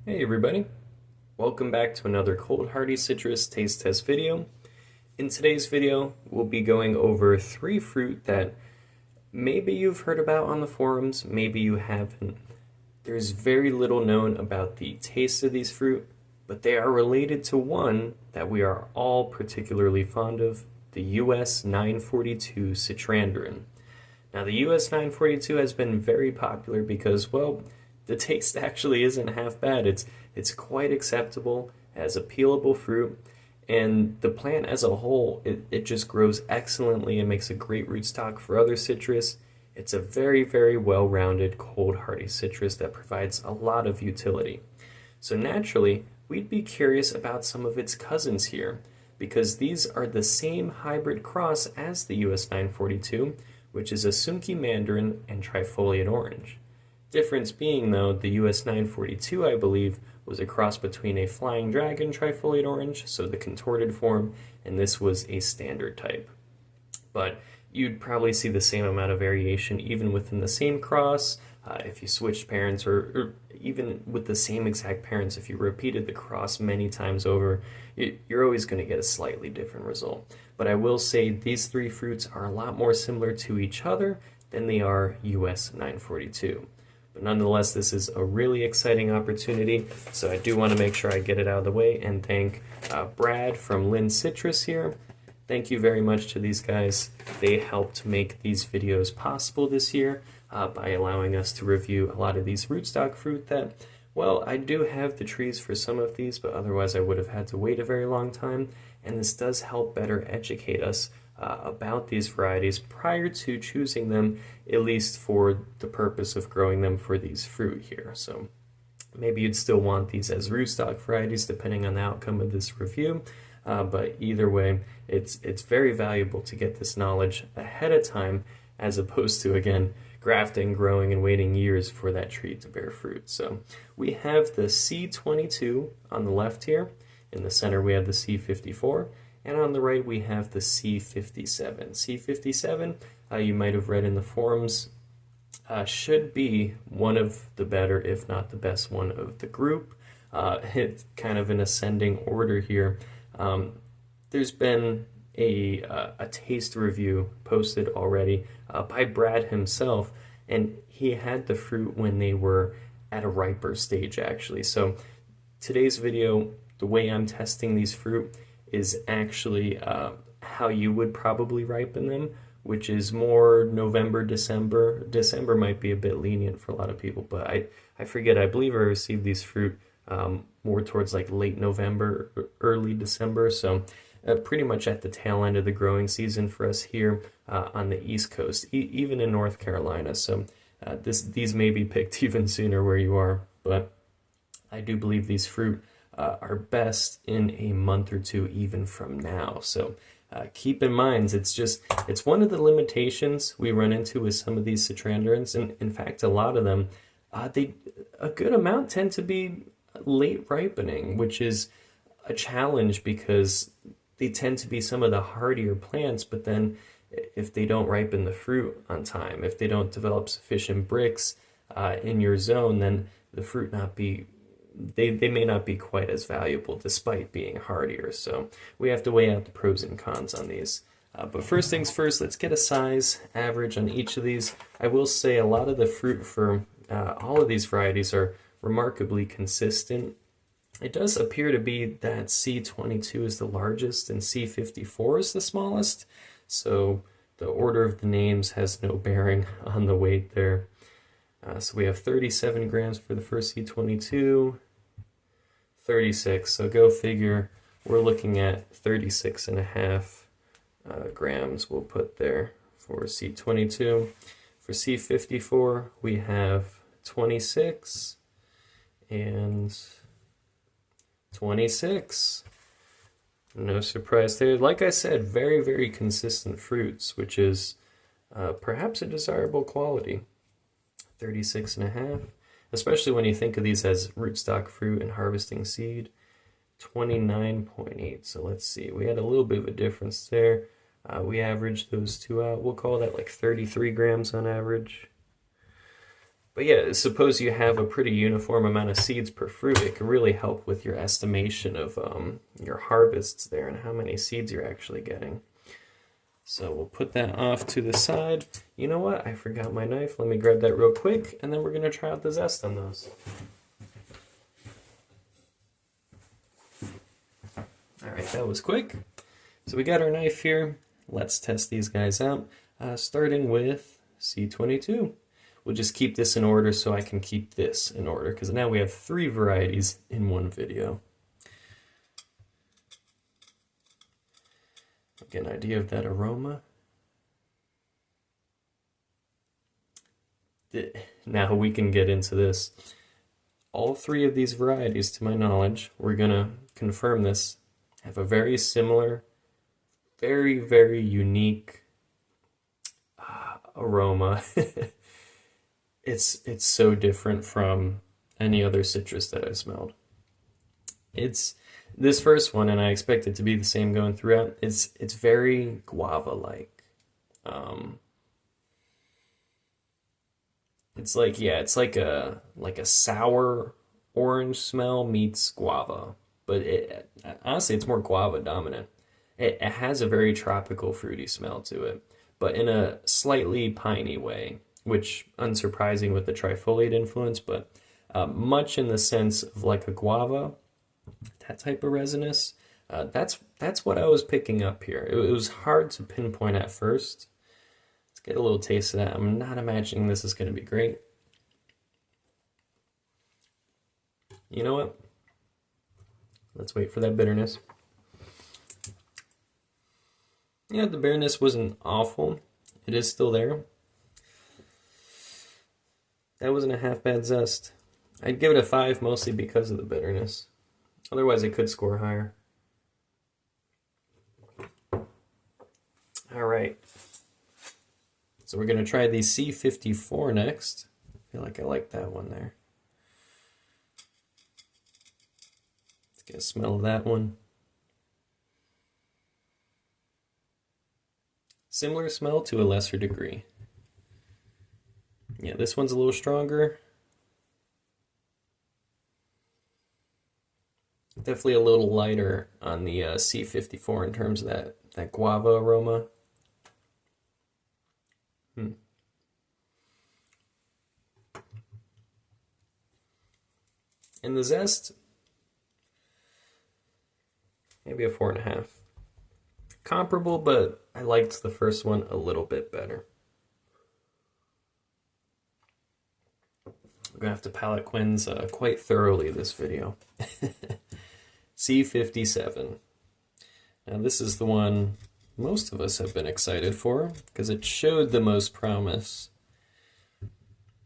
Hey everybody, welcome back to another cold hardy citrus taste test video. In today's video, we'll be going over three fruit that maybe you've heard about on the forums, maybe you haven't. There's very little known about the taste of these fruit, but they are related to one that we are all particularly fond of, the US 942 Citrandarin. Now, the US 942 has been very popular because, well, the taste actually isn't half bad. It's quite acceptable as a peelable fruit, and the plant as a whole, it just grows excellently and makes a great rootstock for other citrus. It's a very, very well-rounded, cold, hardy citrus that provides a lot of utility. So naturally, we'd be curious about some of its cousins here, because these are the same hybrid cross as the US 942, which is a Sunki Mandarin and trifoliate orange. Difference being, though, the US 942, I believe, was a cross between a flying dragon trifoliate orange, so the contorted form, and this was a standard type. But you'd probably see the same amount of variation even within the same cross. If you switched parents, or even with the same exact parents, if you repeated the cross many times over, you're always going to get a slightly different result. But I will say these three fruits are a lot more similar to each other than they are US 942. But nonetheless, this is a really exciting opportunity, so I do want to make sure I get it out of the way and thank Brad from Lynn Citrus here. Thank you very much to these guys. They helped make these videos possible this year by allowing us to review a lot of these rootstock fruit that, well, I do have the trees for some of these, but otherwise I would have had to wait a very long time, and this does help better educate us about these varieties prior to choosing them, at least for the purpose of growing them for these fruit here. So maybe you'd still want these as rootstock varieties depending on the outcome of this review, but either way, it's very valuable to get this knowledge ahead of time as opposed to, again, grafting, growing, and waiting years for that tree to bear fruit. So we have the C-22 on the left here. In the center we have the C-54. And on the right, we have the C-57. C-57, you might have read in the forums, should be one of the better, if not the best one of the group. It's kind of an ascending order here. There's been a taste review posted already by Brad himself, and he had the fruit when they were at a riper stage, actually. So today's video, the way I'm testing these fruit, is actually how you would probably ripen them, which is more November, December. December might be a bit lenient for a lot of people, but I forget, I believe I received these fruit more towards like late November, early December, so pretty much at the tail end of the growing season for us here on the East Coast, even in North Carolina. So these may be picked even sooner where you are, but I do believe these fruit are best in a month or two even from now. So keep in mind, it's one of the limitations we run into with some of these Citrandarins, and in fact a lot of them, a good amount tend to be late ripening, which is a challenge because they tend to be some of the hardier plants, but then if they don't ripen the fruit on time, if they don't develop sufficient Brix in your zone, then the fruit they may not be quite as valuable despite being hardier. So we have to weigh out the pros and cons on these. But first things first, let's get a size average on each of these. I will say a lot of the fruit for all of these varieties are remarkably consistent. It does appear to be that C-22 is the largest and C-54 is the smallest. So the order of the names has no bearing on the weight there. So we have 37 grams for the first C-22, 36. So go figure, we're looking at 36 and a half grams we'll put there for C-22. For C-54, we have 26 and 26. No surprise there. Like I said, very, very consistent fruits, which is perhaps a desirable quality. 36 and a half, especially when you think of these as rootstock fruit and harvesting seed. 29.8. So let's see, we had a little bit of a difference there. We averaged those two out. We'll call that like 33 grams on average. But yeah, suppose you have a pretty uniform amount of seeds per fruit, it can really help with your estimation of your harvests there and how many seeds you're actually getting. So we'll put that off to the side. You know what? I forgot my knife. Let me grab that real quick, and then we're going to try out the zest on those. All right, that was quick. So we got our knife here. Let's test these guys out, starting with C-22. We'll just keep this in order so I can keep this in order, because now we have 3 varieties in one video. Get an idea of that aroma. Now we can get into this. All 3 of these varieties, to my knowledge, we're going to confirm this, have a very similar, very, very unique aroma. It's so different from any other citrus that I've smelled. It's this first one, and I expect it to be the same going throughout. It's very guava-like. It's like, yeah, it's like a sour orange smell meets guava, but honestly it's more guava dominant. It has a very tropical fruity smell to it, but in a slightly piney way, which unsurprising with the trifoliate influence, but much in the sense of like a guava, that type of resinous. That's what I was picking up here. It was hard to pinpoint at first. Let's get a little taste of that. I'm not imagining this is going to be great. You know what? Let's wait for that bitterness. Yeah, the bitterness wasn't awful. It is still there. That wasn't a half bad zest. I'd give it a 5 mostly because of the bitterness. Otherwise, it could score higher. All right. So we're going to try the C-54 next. I feel like I like that one there. Let's get a smell of that one. Similar smell to a lesser degree. Yeah, this one's a little stronger. Definitely a little lighter on the C-54 in terms of that guava aroma. And the zest, maybe a 4.5. Comparable, but I liked the first one a little bit better. I'm gonna have to palate cleanse quite thoroughly this video. C-57. Now this is the one most of us have been excited for because it showed the most promise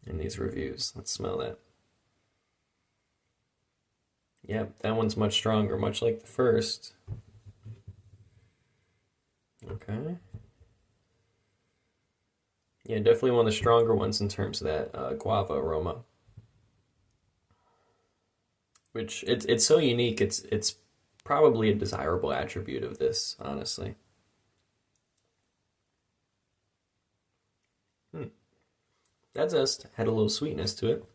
in these reviews. Let's smell that. Yep, that one's much stronger, much like the first. Okay. Yeah, definitely one of the stronger ones in terms of that guava aroma. Which it's so unique. It's probably a desirable attribute of this, honestly. That zest had a little sweetness to it.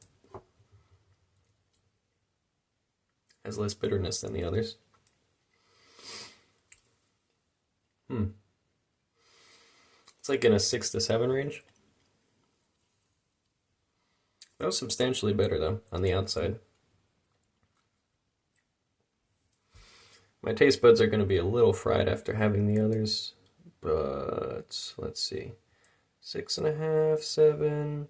Has less bitterness than the others. It's like in a 6 to 7 range. That was substantially better though on the outside. My taste buds are going to be a little fried after having the others, but let's see. 6.5, 7.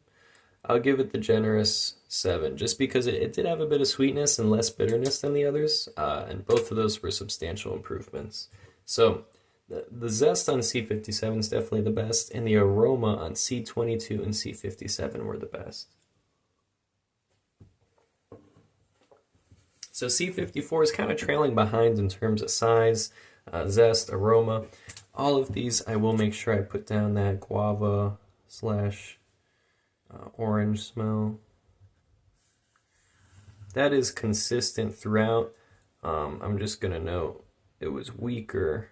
I'll give it the generous 7, just because it did have a bit of sweetness and less bitterness than the others, and both of those were substantial improvements. So the zest on C-57 is definitely the best, and the aroma on C-22 and C-57 were the best. So C-54 is kind of trailing behind in terms of size, zest, aroma. All of these I will make sure I put down that guava / orange smell. That is consistent throughout. I'm just going to note it was weaker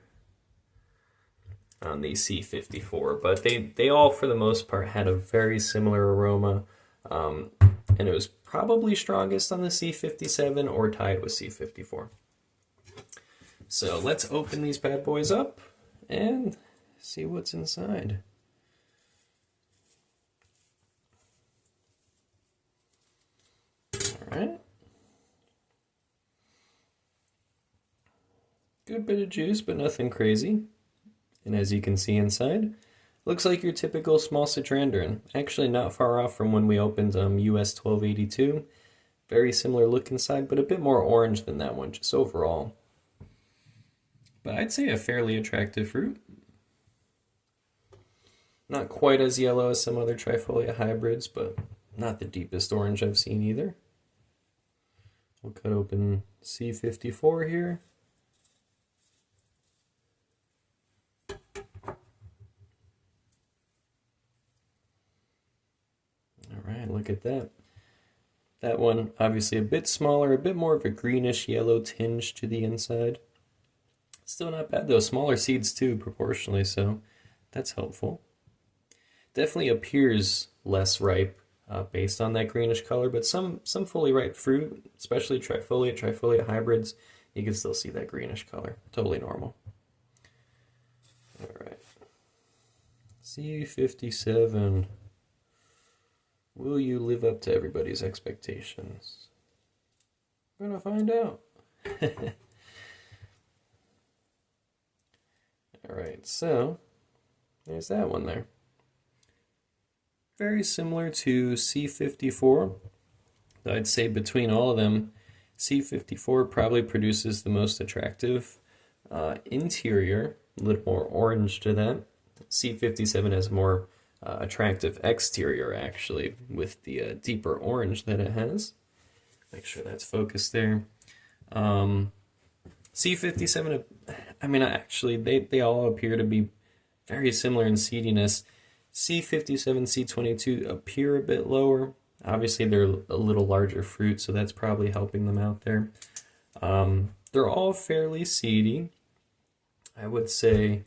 on the C-54, but they all for the most part had a very similar aroma. And it was probably strongest on the C-57 or tied with C-54. So let's open these bad boys up and see what's inside. All right. Good bit of juice, but nothing crazy. And as you can see inside, looks like your typical small Citrandarin. Actually not far off from when we opened US 1282. Very similar look inside, but a bit more orange than that one, just overall. But I'd say a fairly attractive fruit. Not quite as yellow as some other Trifolia hybrids, but not the deepest orange I've seen either. We'll cut open C-54 here. Alright, look at that. That one, obviously a bit smaller, a bit more of a greenish yellow tinge to the inside. Still not bad though, smaller seeds too, proportionally, so that's helpful. Definitely appears less ripe based on that greenish color, but some fully ripe fruit, especially Trifolia hybrids, you can still see that greenish color. Totally normal. Alright. C-57. Will you live up to everybody's expectations? We're gonna find out. Alright, so there's that one there. Very similar to C-54. I'd say between all of them, C-54 probably produces the most attractive interior, a little more orange to that. C-57 has a more attractive exterior, actually, with the deeper orange that it has. Make sure that's focused there. C-57, I mean, actually, they all appear to be very similar in seediness. C-57, C-22 appear a bit lower. Obviously, they're a little larger fruit, so that's probably helping them out there. They're all fairly seedy. I would say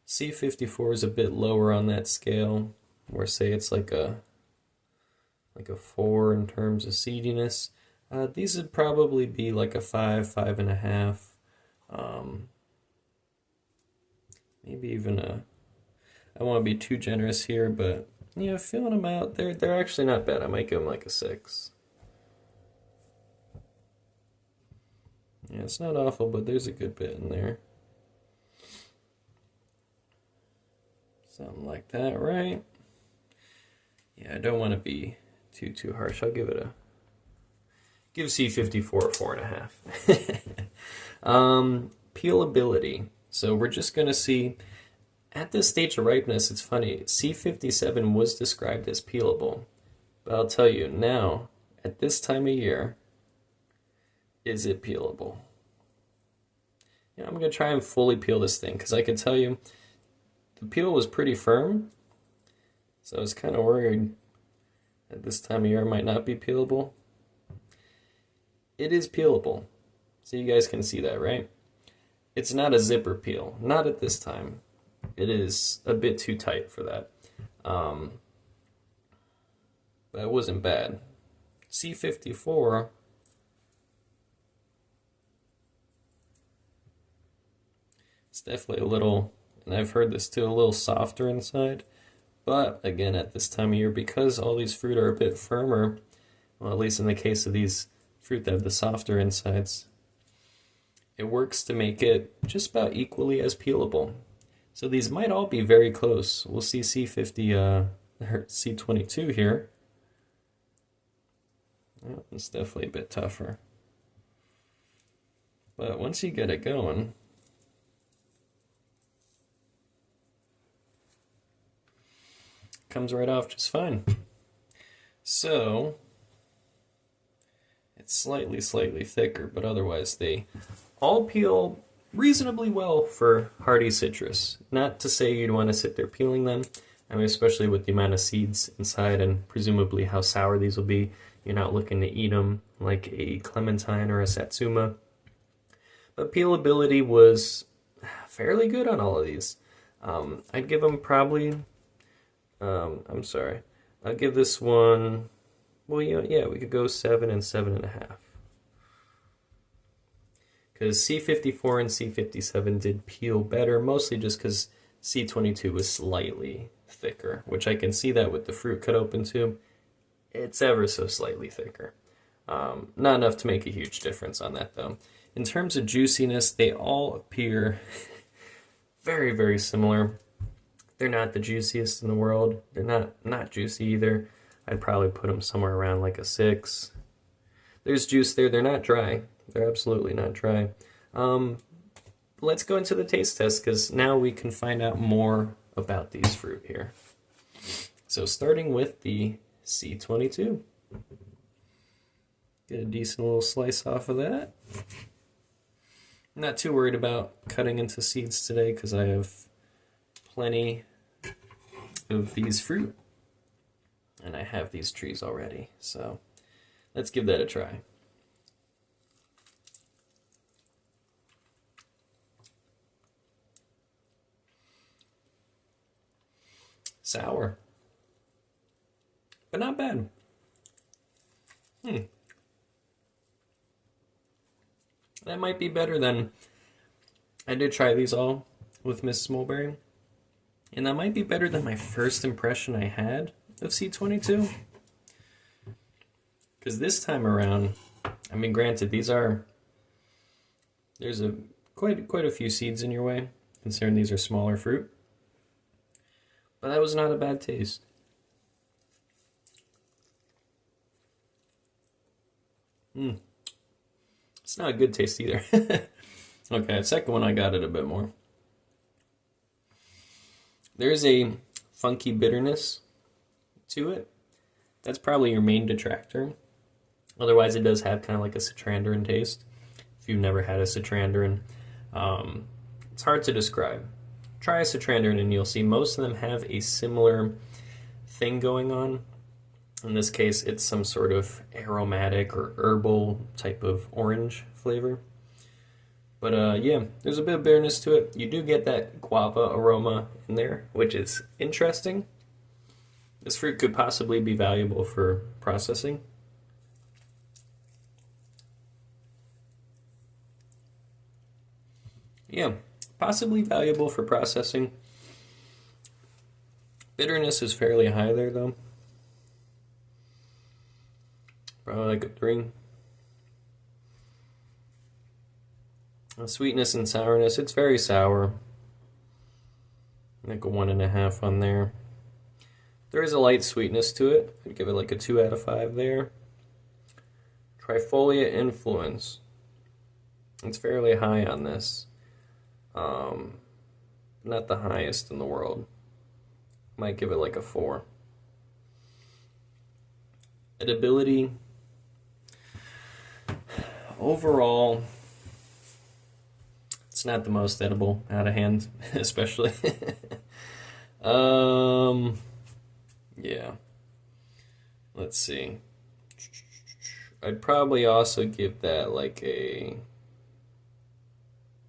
C-54 is a bit lower on that scale, or say it's like a 4 in terms of seediness. These would probably be like a 5, 5.5. Maybe even a, I don't want to be too generous here, but yeah, feeling them out, they're actually not bad. I might give them like a 6. Yeah, it's not awful, but there's a good bit in there. Something like that, right? Yeah, I don't want to be too harsh. I'll give C-54 a 4.5. Peelability. So we're just going to see, at this stage of ripeness, it's funny, C-57 was described as peelable. But I'll tell you, now, at this time of year, is it peelable? Yeah, I'm going to try and fully peel this thing, because I can tell you, the peel was pretty firm, so I was kind of worried at this time of year it might not be peelable. It is peelable, so you guys can see that, right? It's not a zipper peel, not at this time. It is a bit too tight for that. But it wasn't bad. C-54, it's definitely a little, and I've heard this too, a little softer inside. But again, at this time of year, because all these fruit are a bit firmer, well, at least in the case of these fruit that have the softer insides, it works to make it just about equally as peelable. So these might all be very close. We'll see C-50, C-22 here. Oh, it's definitely a bit tougher. But once you get it going, it comes right off just fine. So it's slightly thicker, but otherwise they all peel reasonably well for hardy citrus. Not to say you'd want to sit there peeling them. I mean, especially with the amount of seeds inside and presumably how sour these will be. You're not looking to eat them like a clementine or a satsuma. But peelability was fairly good on all of these. I'd give them probably, I'd give this one Well, yeah, we could go 7 and 7.5. Because C-54 and C-57 did peel better, mostly just because C-22 was slightly thicker, which I can see that with the fruit cut open too. It's ever so slightly thicker. Not enough to make a huge difference on that though. In terms of juiciness, they all appear very, very similar. They're not the juiciest in the world. They're not juicy either. I'd probably put them somewhere around like a 6. There's juice there. They're not dry. They're absolutely not dry. Let's go into the taste test because now we can find out more about these fruit here. So starting with the C-22. Get a decent little slice off of that. I'm not too worried about cutting into seeds today because I have plenty of these fruit. And I have these trees already. So let's give that a try. Sour. But not bad. That might be better than... I did try these all with Miss Mulberry. And that might be better than my first impression I had of C-22. Because this time around, I mean, granted, these are... There's quite a few seeds in your way, considering these are smaller fruit. But that was not a bad taste. It's not a good taste either. Okay, the second one I got it a bit more. There's a funky bitterness to it. That's probably your main detractor. Otherwise, it does have kind of like a Citrandarin taste. If you've never had a Citrandarin, it's hard to describe. Try a Citrandarin and you'll see most of them have a similar thing going on. In this case, it's some sort of aromatic or herbal type of orange flavor. But yeah, there's a bit of bitterness to it. You do get that guava aroma in there, which is interesting. This fruit could possibly be valuable for processing. Yeah, possibly valuable for processing. Bitterness is fairly high there, though. Probably like a 3. Sweetness and sourness, it's very sour. Like a 1.5 on there. There is a light sweetness to it. I'd give it like a 2 out of 5 there. Trifolia influence. It's fairly high on this. Not the highest in the world. Might give it like a 4. Edibility. Overall, it's not the most edible out of hand, especially. Yeah. Let's see. I'd probably also give that like a...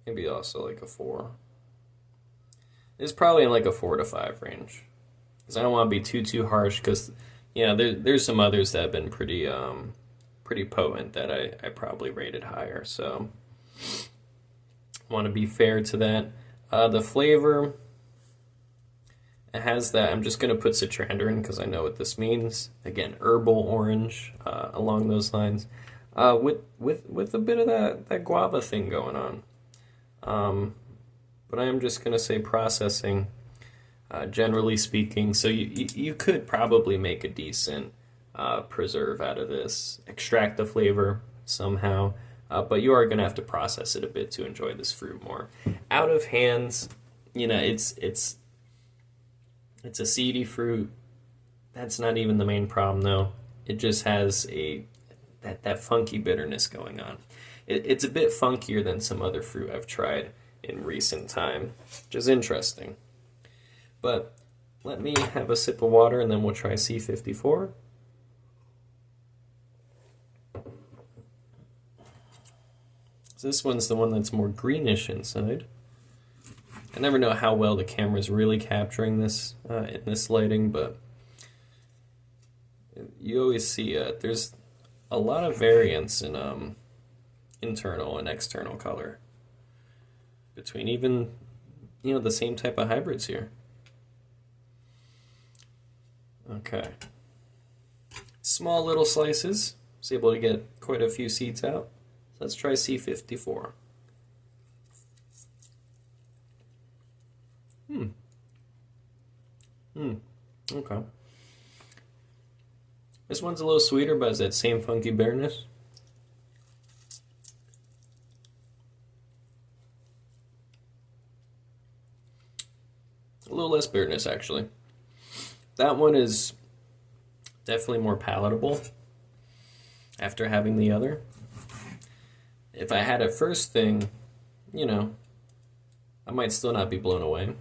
Maybe also like a 4. It's probably in like a 4 to 5 range. Because I don't want to be too harsh, because, you know, there's some others that have been pretty potent that I probably rated higher, so I want to be fair to that. The flavor, it has that, I'm just going to put Citrandarin because I know what this means. Again, herbal orange, along those lines, with a bit of that guava thing going on. But I am just going to say processing, generally speaking, so you could probably make a decent preserve out of this, extract the flavor somehow, but you are going to have to process it a bit to enjoy this fruit more. Out of hands, you know, it's a seedy fruit. That's not even the main problem though. It just has that funky bitterness going on. It's a bit funkier than some other fruit I've tried in recent time, which is interesting. But let me have a sip of water and then we'll try C-54. So this one's the one that's more greenish inside. I never know how well the camera's really capturing this in this lighting, but you always see there's a lot of variance in internal and external color between even the same type of hybrids here. Okay, small little slices. I was able to get quite a few seeds out. So let's try C-54. Okay. This one's a little sweeter, but it's that same funky bitterness. A little less bitterness, actually. That one is definitely more palatable after having the other. If I had it first thing, I might still not be blown away.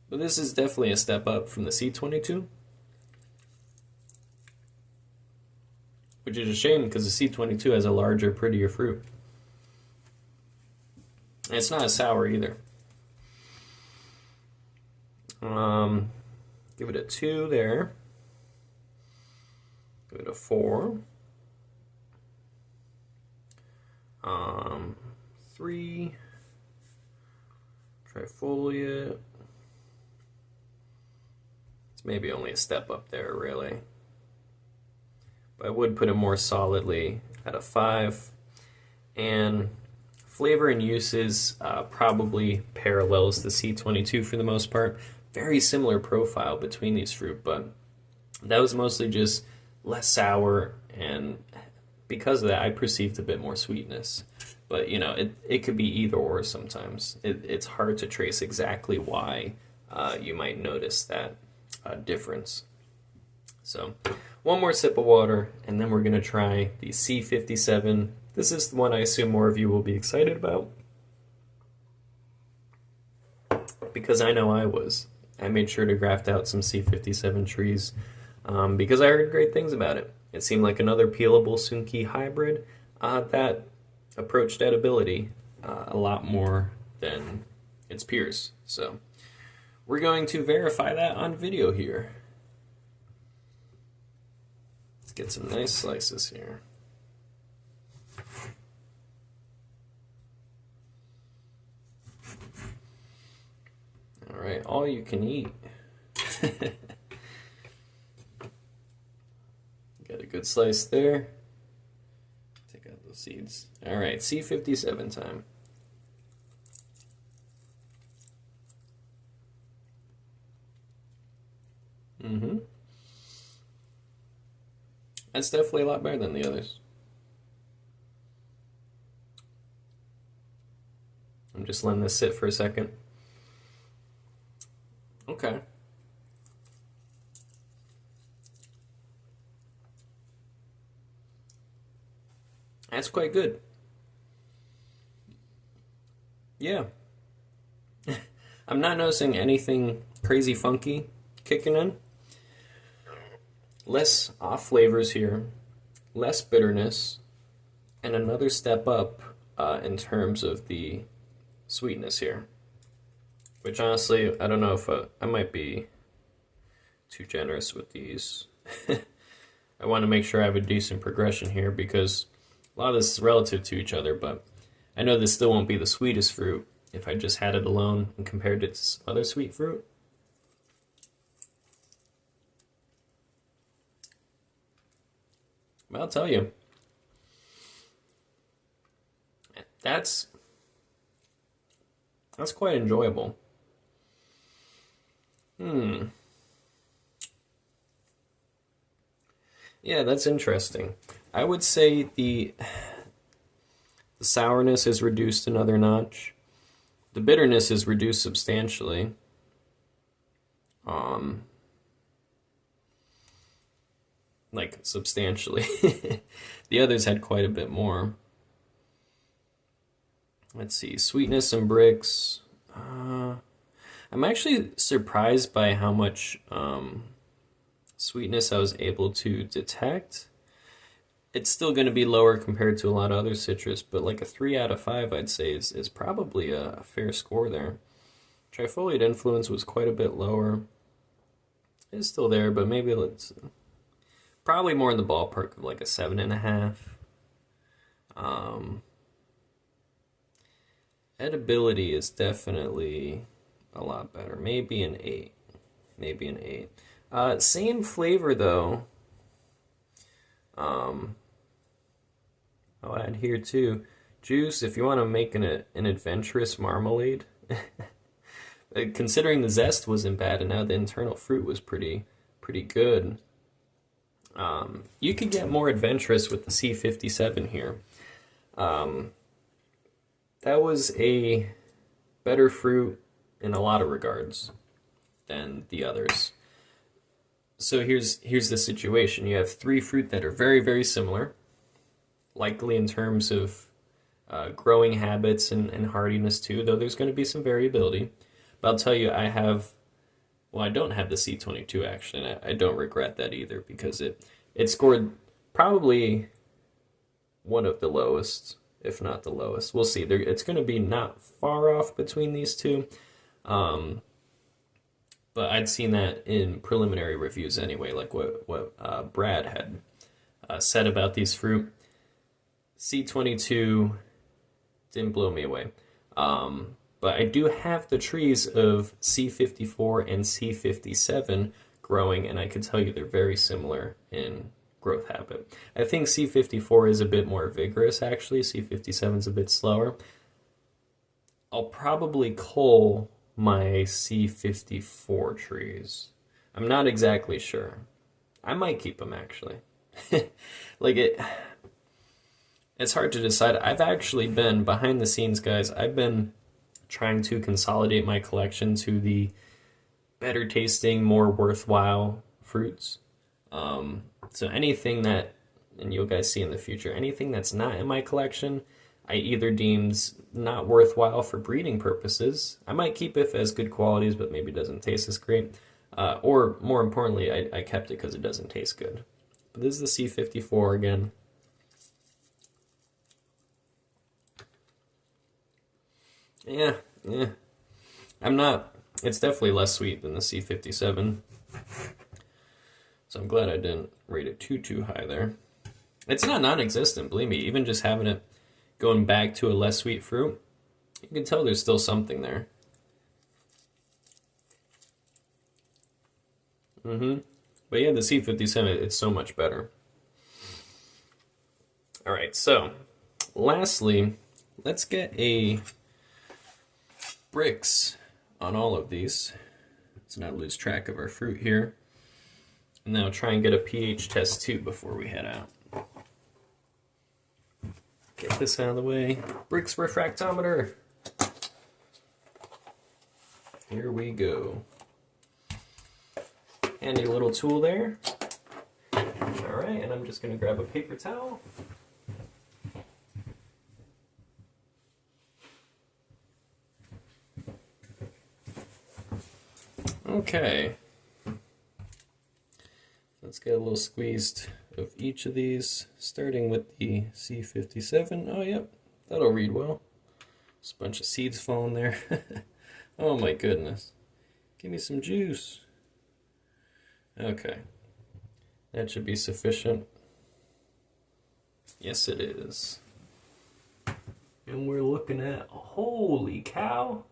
But this is definitely a step up from the C-22. Which is a shame because the C-22 has a larger, prettier fruit. And it's not as sour either. Give it a 2 there. Give it a 4. 3. Trifoliate. It's maybe only a step up there, really. But I would put it more solidly at a 5. And flavor and uses probably parallels the C-22 for the most part. Very similar profile between these fruit, but that was mostly just less sour, and because of that I perceived a bit more sweetness. But it could be either or sometimes. It's hard to trace exactly why you might notice that difference. So one more sip of water, and then we're going to try the C-57. This is the one I assume more of you will be excited about, because I know I was. I made sure to graft out some C-57 trees because I heard great things about it. It seemed like another peelable Sunki hybrid that approached edibility a lot more than its peers. So we're going to verify that on video here. Let's get some nice slices here. Alright, all you can eat. Got a good slice there. Take out those seeds. Alright, C-57 time. That's definitely a lot better than the others. I'm just letting this sit for a second. Okay. That's quite good. Yeah. I'm not noticing anything crazy funky kicking in. Less off flavors here, less bitterness, and another step up in terms of the sweetness here. Which honestly, I don't know if I might be too generous with these. I want to make sure I have a decent progression here because a lot of this is relative to each other, but I know this still won't be the sweetest fruit if I just had it alone and compared it to some other sweet fruit. But I'll tell you, that's quite enjoyable. Yeah, that's interesting. I would say the sourness is reduced another notch. The bitterness is reduced substantially. Like substantially. The others had quite a bit more. Let's see, sweetness and Brix. I'm actually surprised by how much sweetness I was able to detect. It's still going to be lower compared to a lot of other citrus, but like a 3 out of 5 I'd say is probably a fair score there. Trifoliate influence was quite a bit lower. It's still there, but maybe let's probably more in the ballpark of like a 7.5. Edibility is definitely a lot better. Maybe an 8. Maybe an 8. Same flavor though. I'll add here too. Juice, if you want to make an adventurous marmalade. Considering the zest wasn't bad and now the internal fruit was pretty good. You could get more adventurous with the C-57 here. That was a better fruit in a lot of regards than the others. So here's the situation. You have 3 fruit that are very similar, likely in terms of growing habits and hardiness too, though there's going to be some variability. But I'll tell you, I don't have the C-22 actually, and I don't regret that either because it scored probably one of the lowest, if not the lowest. We'll see. It's going to be not far off between these two. But I'd seen that in preliminary reviews anyway, like what Brad had said about these fruit. C-22 didn't blow me away. But I do have the trees of C-54 and C-57 growing, and I can tell you they're very similar in growth habit. I think C-54 is a bit more vigorous, actually. C-57 is a bit slower. I'll probably cull my C-54 trees. I'm not exactly sure. I might keep them, actually. It's hard to decide. I've actually been, behind the scenes, guys, I've been trying to consolidate my collection to the better tasting, more worthwhile fruits. So anything that, and you'll guys see in the future, anything that's not in my collection, I either deemed not worthwhile for breeding purposes. I might keep it as good qualities, but maybe doesn't taste as great. Or more importantly, I kept it because it doesn't taste good. But this is the C-54 again. Yeah. It's definitely less sweet than the C-57. So I'm glad I didn't rate it too high there. It's not non-existent, believe me. Even just having it going back to a less sweet fruit, you can tell there's still something there. But yeah, the C-57, it's so much better. Alright, so lastly, let's get a Brix on all of these. Let's not lose track of our fruit here. And now try and get a pH test too before we head out. Get this out of the way. Brix refractometer. Here we go. Handy little tool there. Alright, and I'm just going to grab a paper towel. Okay. Let's get a little squeezed of each of these, starting with the C-57. Oh, yep, that'll read well. Just a bunch of seeds falling there. Oh my goodness. Give me some juice. Okay. That should be sufficient. Yes, it is. And we're looking at, holy cow.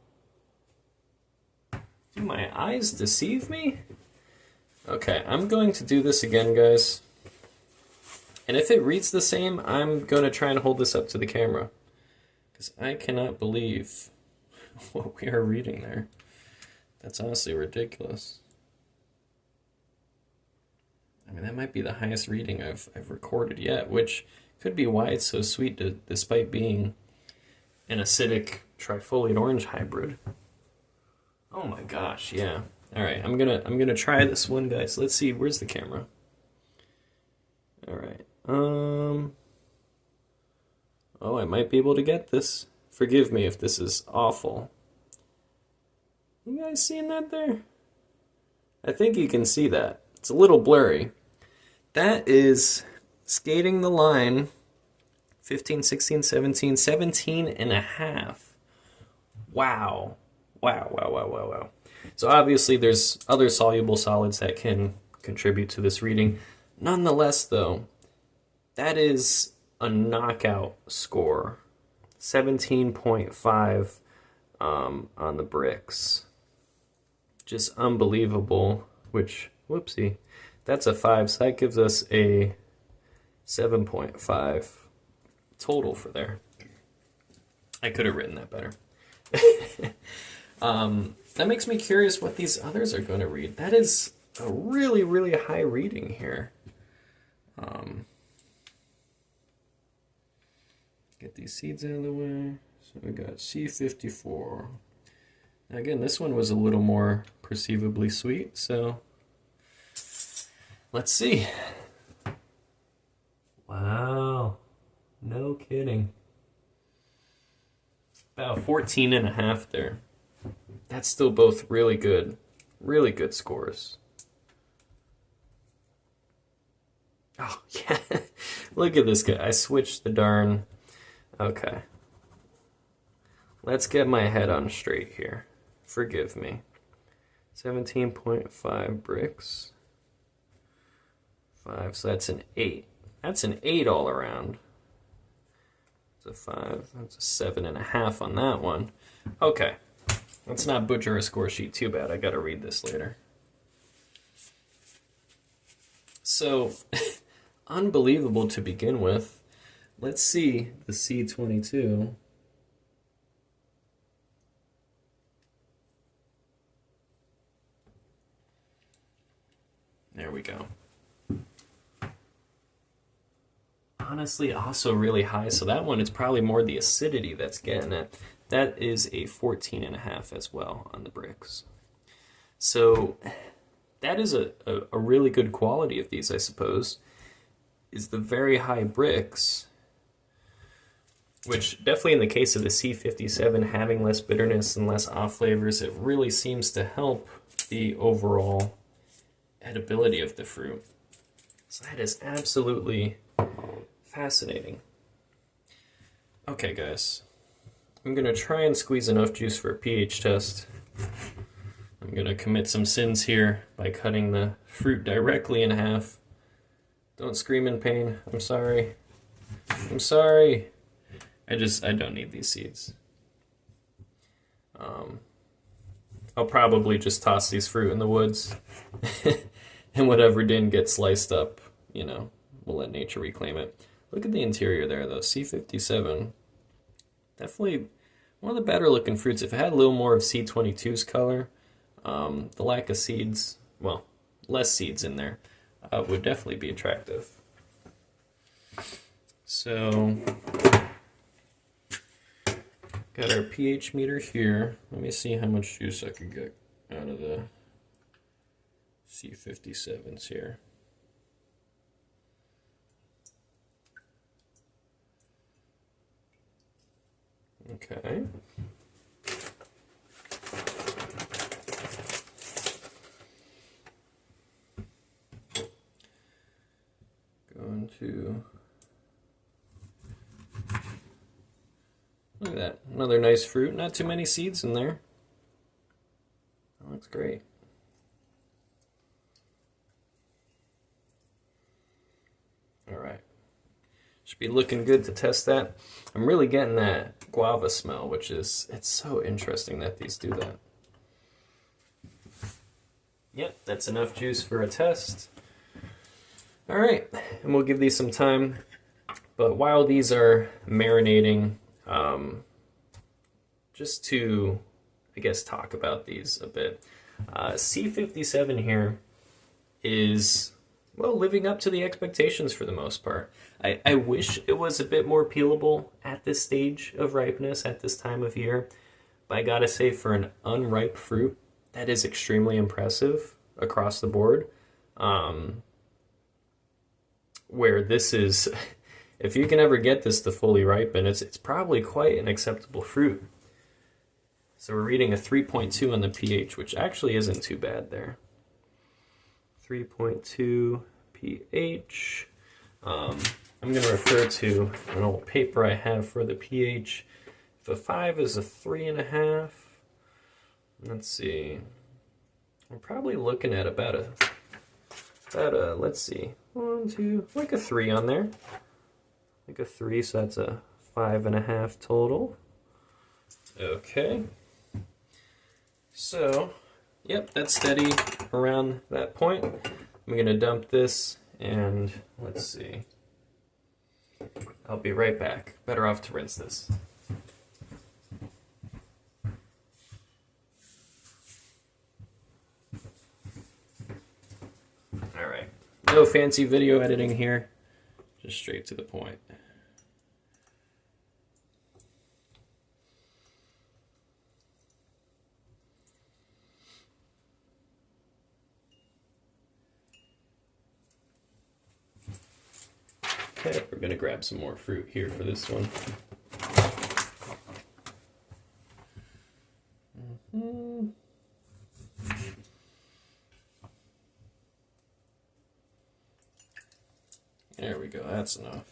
Do my eyes deceive me? Okay, I'm going to do this again, guys. And if it reads the same, I'm going to try and hold this up to the camera. Because I cannot believe what we are reading there. That's honestly ridiculous. I mean, that might be the highest reading I've recorded yet, which could be why it's so sweet despite being an acidic trifoliate orange hybrid. Oh my gosh, yeah. All right, I'm gonna try this one, guys. Let's see. Where's the camera? All right. Oh, I might be able to get this. Forgive me if this is awful. You guys seeing that there? I think you can see that. It's a little blurry. That is skating the line. 15, 16, 17, 17 and a half. Wow. Wow. So obviously there's other soluble solids that can contribute to this reading. Nonetheless, though, that is a knockout score. 17.5 on the Brix. Just unbelievable, which, whoopsie, that's a 5, so that gives us a 7.5 total for there. I could have written that better. That makes me curious what these others are going to read. That is a really, really high reading here. Get these seeds out of the way. So we got C-54. Now again, this one was a little more perceivably sweet, so let's see. Wow, no kidding. About 14.5 there. That's still both really good scores. Oh, yeah. Look at this guy. I switched the darn. Okay. Let's get my head on straight here. Forgive me. 17.5 Brix. 5, so that's an 8. That's an 8 all around. That's a 5. That's a 7.5 on that one. Okay. Let's not butcher a score sheet too bad. I gotta read this later. So, unbelievable to begin with. Let's see the C-22. There we go. Honestly, also really high, so that one is probably more the acidity that's getting it. That is a 14.5 as well on the Brix. So that is a really good quality of these, I suppose, is the very high Brix, which definitely in the case of the C-57 having less bitterness and less off flavors, it really seems to help the overall edibility of the fruit. So that is absolutely fascinating. Okay, guys. I'm going to try and squeeze enough juice for a pH test. I'm going to commit some sins here by cutting the fruit directly in half. Don't scream in pain. I'm sorry. I'm sorry. I don't need these seeds. I'll probably just toss these fruit in the woods. And whatever didn't get sliced up, you know, we'll let nature reclaim it. Look at the interior there, though. C-57. Definitely one of the better looking fruits. If it had a little more of C-22's color, the lack of seeds, well, less seeds in there, would definitely be attractive. So, got our pH meter here. Let me see how much juice I could get out of the C-57s here. Okay. Going to, look at that, another nice fruit, not too many seeds in there. That looks great. All right. Should be looking good to test that. I'm really getting that guava smell, which is, it's so interesting that these do that. Yep, that's enough juice for a test. All right, and we'll give these some time. But while these are marinating, just to, I guess, talk about these a bit. C-57 here is, well, living up to the expectations for the most part. I wish it was a bit more peelable at this stage of ripeness, at this time of year. But I gotta say, for an unripe fruit, that is extremely impressive across the board. Where this is, if you can ever get this to fully ripen, it's probably quite an acceptable fruit. So we're reading a 3.2 on the pH, which actually isn't too bad there. 3.2 pH. I'm going to refer to an old paper I have for the pH. If a 5 is a 3.5, let's see. I'm probably looking at about a, let's see, 1, 2, like a 3 on there. Like a 3, so that's a 5.5 total. Okay. So, yep, that's steady around that point. I'm gonna dump this and let's see. I'll be right back. Better off to rinse this. Alright, no fancy video editing here, just straight to the point. Okay, we're gonna grab some more fruit here for this one. There we go, that's enough.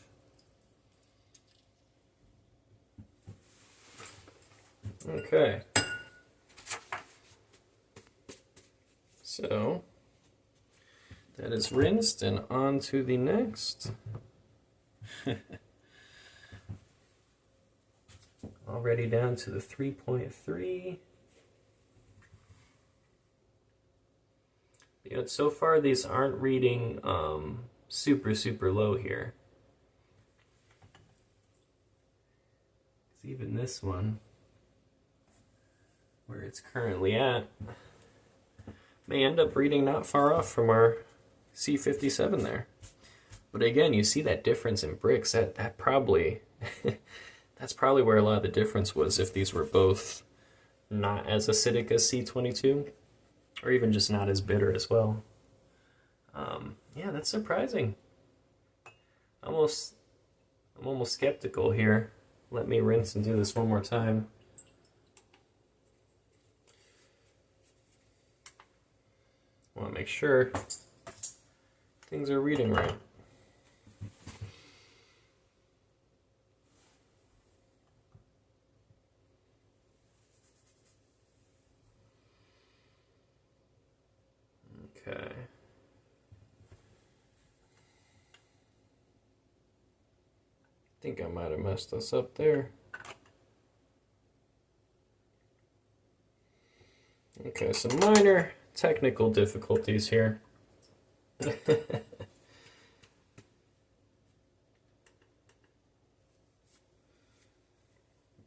Okay. So, that is rinsed and on to the next. Already down to the 3.3. So far these aren't reading super low here. Even this one, where it's currently at, may end up reading not far off from our C-57 there. But again, you see that difference in Brix. That probably that's probably where a lot of the difference was, if these were both not as acidic as C-22, or even just not as bitter as well. Yeah, that's surprising. I'm almost skeptical here. Let me rinse and do this one more time. I want to make sure things are reading right. Okay. I think I might have messed this up there. Okay, some minor technical difficulties here.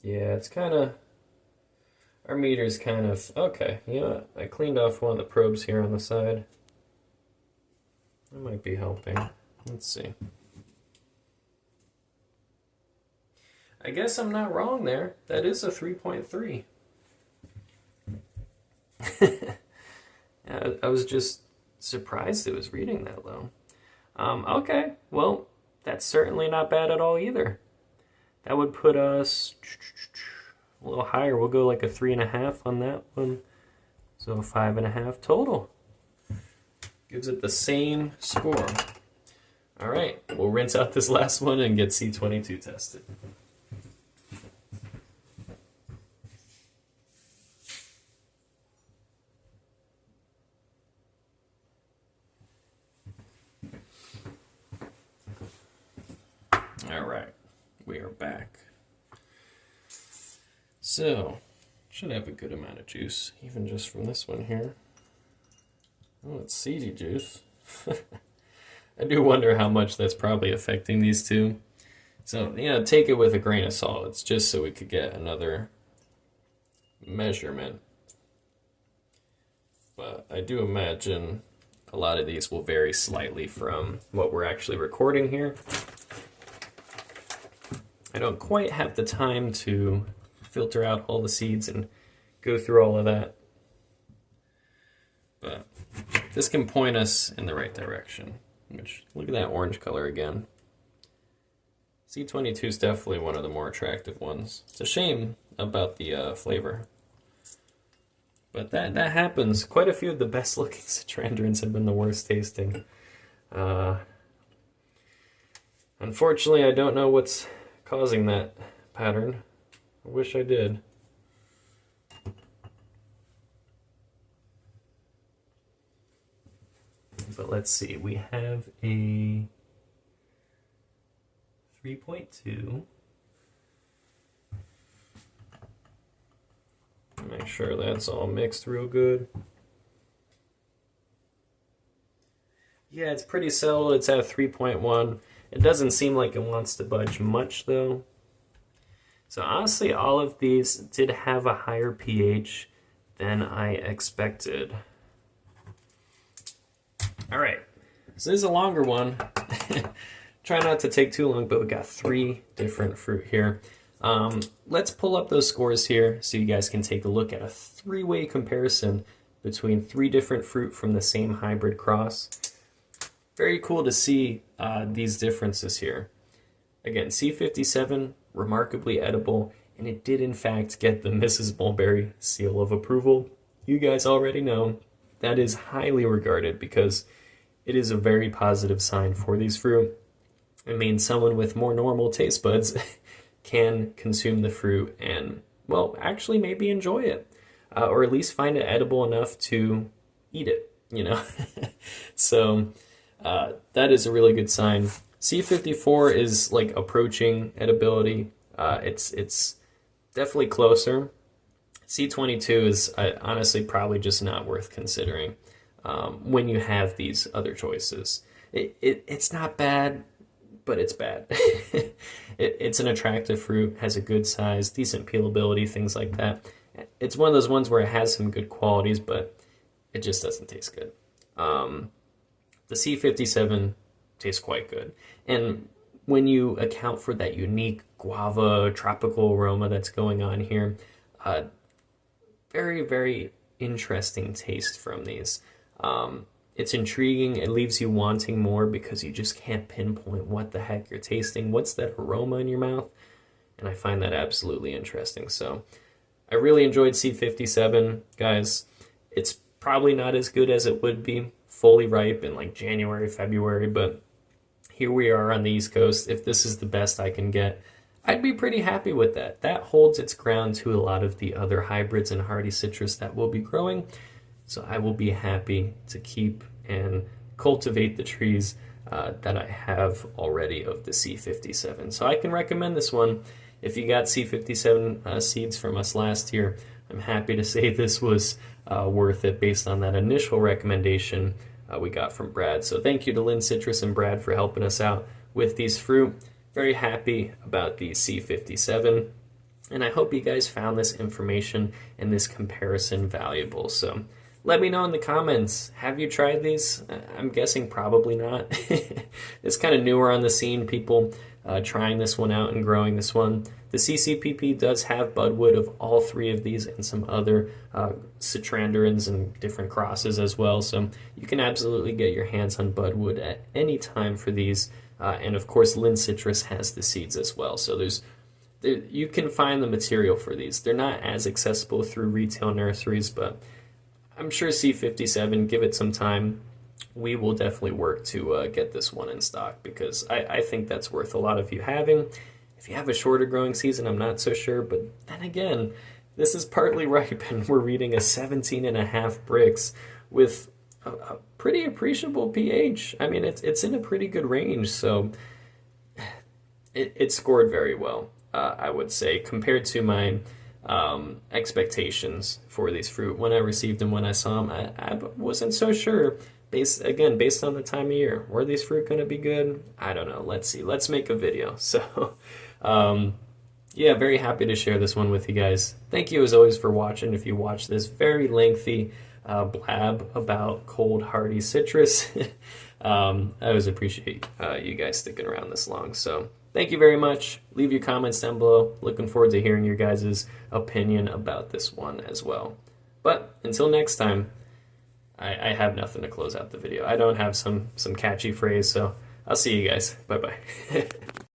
Yeah, it's kind of, our meter's kind of, okay, you know what? I cleaned off one of the probes here on the side. That might be helping. Let's see. I guess I'm not wrong there. That is a 3.3. I was just surprised it was reading that low. Okay, well, that's certainly not bad at all either. That would put us a little higher. We'll go like a 3.5 on that one. So 5.5 total. Gives it the same score. All right, we'll rinse out this last one and get C-22 tested. All right, we are back. So, should have a good amount of juice, even just from this one here. Oh, it's seedy juice. I do wonder how much that's probably affecting these two. So, you know, take it with a grain of salt. It's just so we could get another measurement. But I do imagine a lot of these will vary slightly from what we're actually recording here. I don't quite have the time to filter out all the seeds and go through all of that. But this can point us in the right direction. Which, look at that orange color again. C-22 is definitely one of the more attractive ones. It's a shame about the flavor. But that happens. Quite a few of the best looking Citrandarins have been the worst tasting. Unfortunately, I don't know what's causing that pattern. I wish I did. But let's see, we have a 3.2. Make sure that's all mixed real good. Yeah, it's pretty settled. It's at a 3.1. It doesn't seem like it wants to budge much though. So honestly, all of these did have a higher pH than I expected. All right, so this is a longer one. Try not to take too long, but we got 3 different fruit here. Let's pull up those scores here so you guys can take a look at a 3-way comparison between 3 different fruit from the same hybrid cross. Very cool to see these differences here. Again, C-57, remarkably edible, and it did in fact get the Mrs. Mulberry seal of approval. You guys already know that is highly regarded because it is a very positive sign for these fruit. It means someone with more normal taste buds can consume the fruit and, well, actually maybe enjoy it, or at least find it edible enough to eat it, you know? So that is a really good sign. C-54 is like approaching edibility. It's definitely closer. C-22 is honestly probably just not worth considering when you have these other choices. It's not bad, but it's bad. It's an attractive fruit, has a good size, decent peelability, things like that. It's one of those ones where it has some good qualities, but it just doesn't taste good. The C-57 tastes quite good. And when you account for that unique guava tropical aroma that's going on here, very, very interesting taste from these. It's intriguing. It leaves you wanting more because you just can't pinpoint what the heck you're tasting. What's that aroma in your mouth? And I find that absolutely interesting. So I really enjoyed C-57, guys. It's probably not as good as it would be fully ripe in like January, February, but here we are on the East Coast. If this is the best I can get, I'd be pretty happy with that. That holds its ground to a lot of the other hybrids and hardy citrus that will be growing. So I will be happy to keep and cultivate the trees that I have already of the C-57. So I can recommend this one. If you got C-57 seeds from us last year, I'm happy to say this was worth it based on that initial recommendation we got from Brad. So thank you to Lynn Citrus and Brad for helping us out with these fruit. Very happy about the C-57. And I hope you guys found this information and this comparison valuable. So let me know in the comments, have you tried these? I'm guessing probably not. It's kind of newer on the scene, people trying this one out and growing this one. The CCPP does have budwood of all 3 of these and some other Citrandarins and different crosses as well. So you can absolutely get your hands on budwood at any time for these. And of course, Lynn Citrus has the seeds as well. So you can find the material for these. They're not as accessible through retail nurseries, but I'm sure C-57, give it some time. We will definitely work to get this one in stock because I think that's worth a lot of you having. If you have a shorter growing season, I'm not so sure, but then again, this is partly ripe and we're reading a 17.5 Brix with a pretty appreciable pH. I mean, it's in a pretty good range, so it scored very well, I would say, compared to my expectations for these fruit when I received them, when I saw them. I wasn't so sure, based on the time of year. Were these fruit going to be good? I don't know. Let's see. Let's make a video. So yeah, very happy to share this one with you guys. Thank you as always for watching. If you watch this very lengthy blab about cold hardy citrus, I always appreciate you guys sticking around this long. So thank you very much. Leave your comments down below. Looking forward to hearing your guys' opinion about this one as well. But until next time, I have nothing to close out the video. I don't have some catchy phrase, so I'll see you guys. Bye-bye.